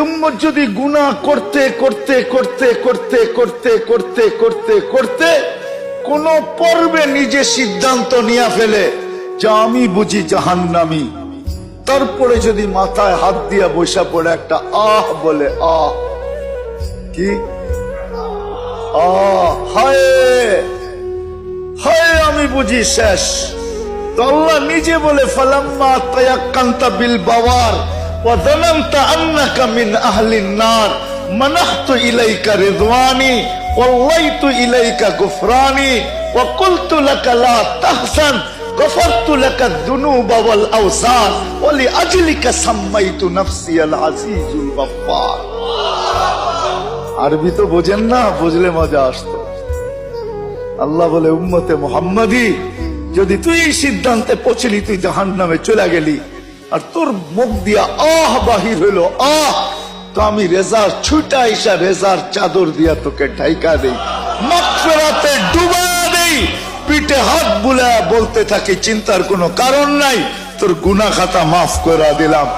উম্মত যদি গুনাহ করতে করতে করতে করতে করতে করতে করতে করতে কোন পর্বে নিজে সিদ্ধান্ত নিয়ে ফেলে যে আমি বুঝি জাহান্নামী, তারপরে যদি মাথায় হাত দিয়া বসা পড়ে একটা আহ বলে, আহ কি হায় হায় আমি বুঝি শেষ, তো আল্লাহ নিজে বলে ফালাম্মা তায়াক্কানতা বিল বাওয়ার ওয়া যানানতা আন্নাকা মিন আহলিন নার মানাহতু ইলাইকা রিদওয়ানি ওয়াল্লাইতু ইলাইকা গুফরানি ওয়া কুলতু লাকা লা তাহসান গফারতু লাকা যুনুবা ওয়াল আওসার ওয়া লিআজলিকা সাম্মাইতু নাফসি আল আজিজুল গফফার। আরবি তো বোঝেন না, বুঝলে মজা আসতো। আল্লাহ বলে উম্মতে মুহাম্মাদি, যদি তুই এই সিদ্ধান্তে পৌঁছলি তুই জাহান্নামে চলে গেলি, আর তোর মুখ দিয়া আহ বাহির হইল আহ, তো আমি রেজার ছুটা ইসা রেজার চাদর দিয়া তোকে ঢাইকা দেই, মাগফিরাতে ডুবা দেই, পিঠে হাত বুলায়া বলতে থাকি চিন্তার কোনো কারণ নাই, তোর গুনাহ খাতা মাফ করে দিলাম।